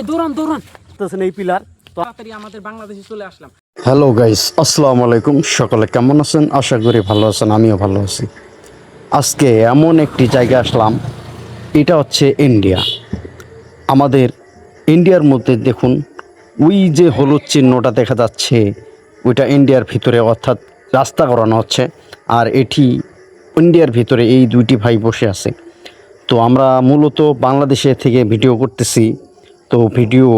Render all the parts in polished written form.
দৌড়ান দৌড়ান এই পিলার তাড়াতাড়ি আমাদের বাংলাদেশে চলে আসলাম। হ্যালো গাইস, আসসালামু আলাইকুম। সকলে কেমন আছেন? আশা করি ভালো আছেন, আমিও ভালো আছি। আজকে এমন একটি জায়গা আসলাম, এটা হচ্ছে ইন্ডিয়া। আমাদের ইন্ডিয়ার মধ্যে দেখুন, ওই যে হলুদ চিহ্নটা দেখা যাচ্ছে, ওইটা ইন্ডিয়ার ভিতরে, অর্থাৎ রাস্তা করানো হচ্ছে। আর এটি ইন্ডিয়ার ভিতরে এই দুইটি ভাই বসে আছে। তো আমরা মূলত বাংলাদেশে থেকে ভিডিও করতেছি। তো ভিডিও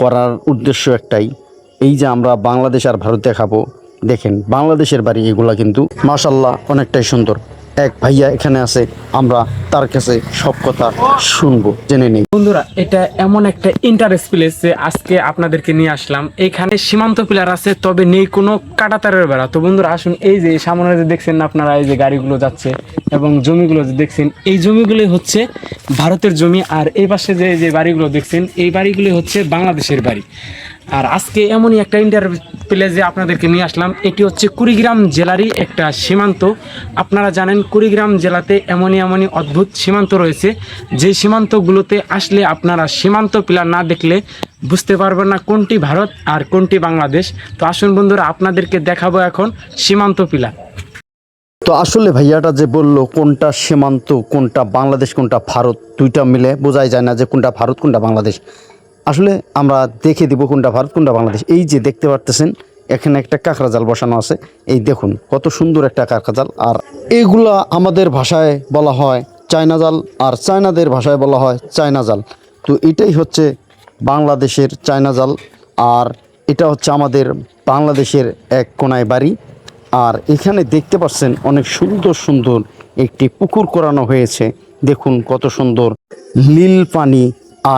করার উদ্দেশ্য একটাই, এই যে আমরা বাংলাদেশ আর ভারত দেখাবো। দেখেন বাংলাদেশের বাড়ি এগুলা কিন্তু মাশাল্লাহ অনেকটাই সুন্দর। এক ভাইয়া এখানে আছে, আমরা তার কাছে সব কথা শুনবো, জেনে নেই। বন্ধুরা, এটা এমন একটা ইন্টারেস্ট প্লেস যে আজকে আপনাদেরকে নিয়ে আসলাম। এখানে সীমান্ত পিলার আছে, তবে নেই কোনো কাঁটাতারের বেড়া। তো বন্ধুরা আসুন, এই যে সামনে যে দেখছেন আপনারা, এই যে গাড়িগুলো যাচ্ছে এবং জমিগুলো যে দেখছেন, এই জমিগুলোই হচ্ছে ভারতের জমি। আর এই পাশে যে যে বাড়িগুলো দেখছেন, এই বাড়িগুলি হচ্ছে বাংলাদেশের বাড়ি। আর আজকে এমনই একটা প্লেসে আপনাদেরকে নিয়ে আসলাম। এটি হচ্ছে কুড়িগ্রাম জেলারই একটা সীমান্ত। আপনারা জানেন কুড়িগ্রাম জেলাতে এমনই অদ্ভুত সীমান্ত রয়েছে, যে সীমান্তগুলোতে আসলে আপনারা সীমান্ত পিলার না দেখলে বুঝতে পারবেন না কোনটি ভারত আর কোনটি বাংলাদেশ। তো আসুন বন্ধুরা, আপনাদেরকে দেখাবো এখন সীমান্ত পিলার। তো আসলে ভাইয়াটা যে বলল কোনটা সীমান্ত, কোনটা বাংলাদেশ, কোনটা ভারত, দুইটা মিলে বোঝাই যায় না যে কোনটা ভারত কোনটা বাংলাদেশ। আসলে আমরা দেখে দিব কোনটা ভারত কোনটা বাংলাদেশ। এই যে দেখতে পারতেছেন, এখানে একটা কাঁকড়া জাল বসানো আছে। এই দেখুন কত সুন্দর একটা কাঁকড়া জাল। আর এইগুলা আমাদের ভাষায় বলা হয় চায়না জাল, আর চায়নাদের ভাষায় বলা হয় চায়না জাল। তো এটাই হচ্ছে বাংলাদেশের চায়না জাল, আর এটা হচ্ছে আমাদের বাংলাদেশের এক কোনায় বাড়ি। আর এখানে দেখতে পাচ্ছেন অনেক সুন্দর সুন্দর একটি পুকুর করানো হয়েছে। দেখুন কত সুন্দর নীল পানি।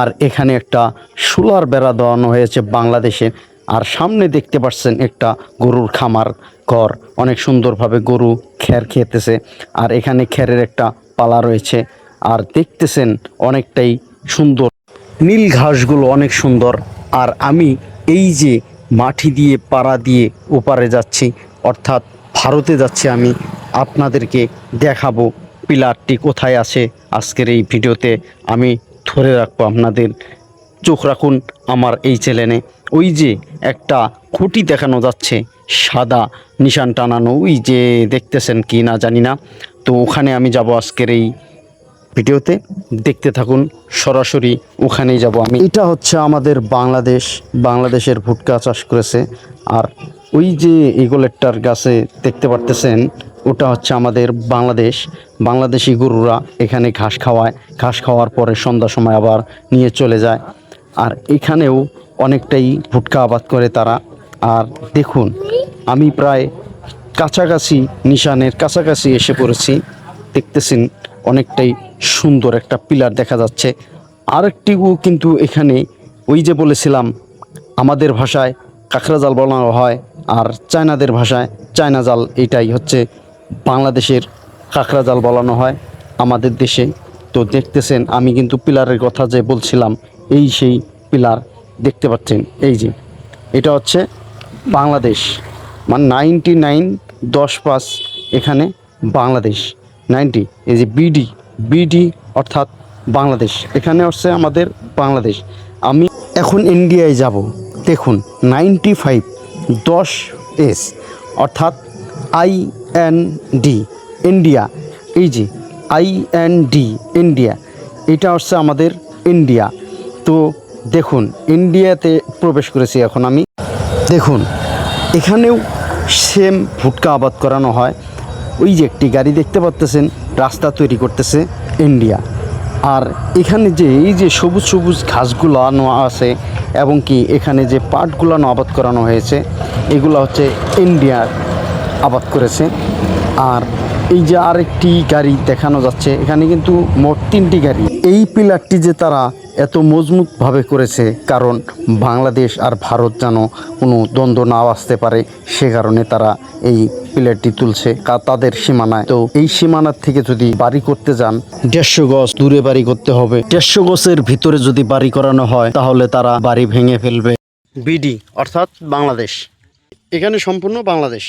আর এখানে একটা সোলার বেড়া দেওয়ানো হয়েছে বাংলাদেশে। আর সামনে দেখতে পাচ্ছেন একটা গরুর খামার ঘর, অনেক সুন্দরভাবে গরু খ্যার খেতেছে। আর এখানে খ্যারের একটা পালা রয়েছে। আর দেখতেছেন অনেকটাই সুন্দর, নীল ঘাসগুলো অনেক সুন্দর। আর আমি এই যে মাটি দিয়ে পাড়া দিয়ে ওপারে যাচ্ছি, অর্থাৎ ভারতে যাচ্ছি। আমি আপনাদেরকে দেখাবো পিলারটি কোথায় আছে। আজকের এই ভিডিওতে আমি ধরে রাখবো, আপনাদের চোখ রাখুন আমার এই চ্যানেলে। ওই যে একটা খুঁটি দেখানো যাচ্ছে, সাদা নিশান টানানো, ওই যে দেখতেছেন কি না জানি না। তো ওখানে আমি যাব আজকের এই ভিডিওতে, দেখতে থাকুন। সরাসরি ওখানেই যাব আমি। এটা হচ্ছে আমাদের বাংলাদেশ, বাংলাদেশের ভুট্টা চাষ করেছে। আর ওই যে ইগলেরটার গাছে দেখতে পারতেছেন, ওটা হচ্ছে আমাদের বাংলাদেশ। বাংলাদেশি গরুরা এখানে ঘাস খাওয়ায়, ঘাস খাওয়ার পরে সন্ধ্যার সময় আবার নিয়ে চলে যায়। আর এখানেও অনেকটাই ভুট্টা আবাদ করে তারা। আর দেখুন আমি প্রায় কাছাকাছি, নিশানের কাছাকাছি এসে পড়েছি। দেখতেছেন অনেকটাই সুন্দর একটা পিলার দেখা যাচ্ছে। আরেকটিও কিন্তু এখানে, ওই যে বলেছিলাম আমাদের ভাষায় কাঁকড়া জাল বলা হয়, আর চায়নাদের ভাষায় চায়না জাল। এটাই হচ্ছে বাংলাদেশের কাঁকড়া জাল বলানো হয় আমাদের দেশে। তো দেখতেছেন আমি কিন্তু পিলারের কথা যে বলছিলাম, এই সেই পিলার দেখতে পাচ্ছেন। এই যে এটা হচ্ছে বাংলাদেশ, মানে 99 10 5 এখানে বাংলাদেশ 90। এই যে বিডি অর্থাৎ বাংলাদেশ, এখানে হচ্ছে আমাদের বাংলাদেশ। আমি এখন ইন্ডিয়ায় যাব। দেখুন 95 10S অর্থাৎ IND ইন্ডিয়া। এই যে IND ইন্ডিয়া, এটা হচ্ছে আমাদের ইন্ডিয়া। তো দেখুন ইন্ডিয়াতে প্রবেশ করেছি এখন আমি। দেখুন এখানেও সেম ভুট্টা আবাদ করানো হয়। ওই যে একটি গাড়ি দেখতে পাচ্তেছেন, রাস্তা তৈরি করতেছে ইন্ডিয়া। আর এখানে যে এই যে সবুজ সবুজ ঘাসগুলো আছে, এবং কি এখানে যে পাটগুলো আবাদ করানো হয়েছে, এগুলো হচ্ছে ইন্ডিয়ার আবাদ করেছে। আর এই যে আরেকটি গাড়ি দেখানো যাচ্ছে, এখানে কিন্তু মোট 3টি গাড়ি। এই পিলারটি যে তারা এত মজবুতভাবে করেছে, কারণ বাংলাদেশ আর ভারত যেন কোনো দ্বন্দ্ব না আসতে পারে, সে কারণে তারা এই পিলারটি তুলছে তাদের সীমানায়। তো এই সীমানার থেকে যদি বাড়ি করতে যান, 150 গজ দূরে বাড়ি করতে হবে। 150 গজের ভিতরে যদি বাড়ি করানো হয়, তাহলে তারা বাড়ি ভেঙে ফেলবে। বিডি অর্থাৎ বাংলাদেশ, এখানে সম্পূর্ণ বাংলাদেশ।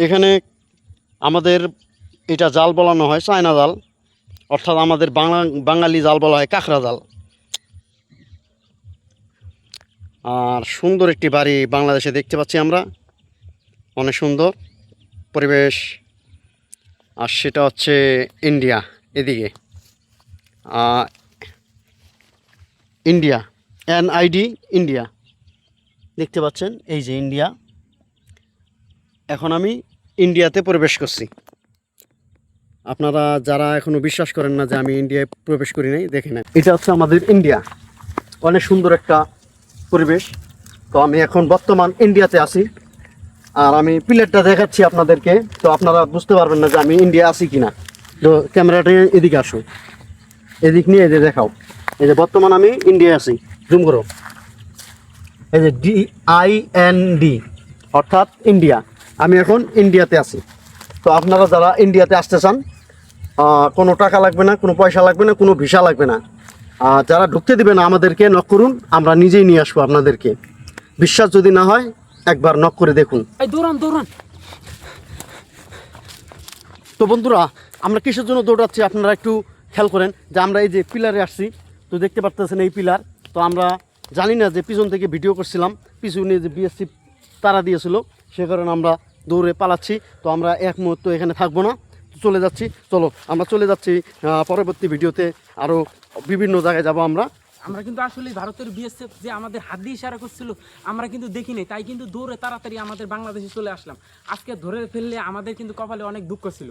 এখানে আমাদের এটা জাল বলানো হয় চায়না জাল, অর্থাৎ আমাদের বাঙালি জাল বলা হয় কাঁকড়া জাল। আর সুন্দর একটি বাড়ি বাংলাদেশে দেখতে পাচ্ছি আমরা, অনেক সুন্দর পরিবেশ। আর সেটা হচ্ছে ইন্ডিয়া, এদিকে ইন্ডিয়া, এনআইডি ইন্ডিয়া দেখতে পাচ্ছেন, এই যে ইন্ডিয়া। এখন আমি ইন্ডিয়াতে প্রবেশ করছি। আপনারা যারা এখনো বিশ্বাস করেন না যে আমি ইন্ডিয়ায় প্রবেশ করি নাই, দেখে নেন, এটা হচ্ছে আমাদের ইন্ডিয়া। অনেক সুন্দর একটা পরিবেশ। তো আমি এখন বর্তমান ইন্ডিয়াতে আছি, আর আমি প্লেটটা দেখাচ্ছি আপনাদেরকে, তো আপনারা বুঝতে পারবেন না যে আমি ইন্ডিয়া আছি কিনা। তো ক্যামেরাটা এদিকে আসো, এদিক নিয়ে এই যে দেখাও, এই যে বর্তমান আমি ইন্ডিয়ায় আছি, জুম করো, এই যে DIND অর্থাৎ ইন্ডিয়া। আমি এখন ইন্ডিয়াতে আছি। তো আপনারা যারা ইন্ডিয়াতে আসতে চান, কোনো টাকা লাগবে না, কোনো পয়সা লাগবে না, কোনো ভিসা লাগবে না। যারা ঢুকতে দিবে না আমাদেরকে নক করুন, আমরা নিজেই নিয়ে আসবো আপনাদেরকে। বিশ্বাস যদি না হয় একবার নক করে দেখুন। দৌড়ান দৌড়ান। তো বন্ধুরা, আমরা কিসের জন্য দৌড়াচ্ছি আপনারা একটু খেয়াল করেন, যে আমরা এই যে পিলারে আসছি, তো দেখতে পারতেছেন এই পিলার। তো আমরা জানি না যে পিছন থেকে ভিডিও করছিলাম, পিছনে যে BSF তারা দিয়েছিল, সে কারণে আমরা দৌড়ে পালাচ্ছি। তো আমরা এক মুহূর্ত এখানে থাকবো না, চলে যাচ্ছি। চলো আমরা চলে যাচ্ছি, পরবর্তী ভিডিওতে আরও বিভিন্ন জায়গায় যাব আমরা। আমরা কিন্তু আসলে ভারতের BSF যে আমাদের হাত দিয়ে ইশারা করছিল, আমরা কিন্তু দেখিনি, তাই কিন্তু দৌড়ে তাড়াতাড়ি আমাদের বাংলাদেশে চলে আসলাম। আজকে ধরে ফেললে আমাদের কিন্তু কপালে অনেক দুঃখ ছিল।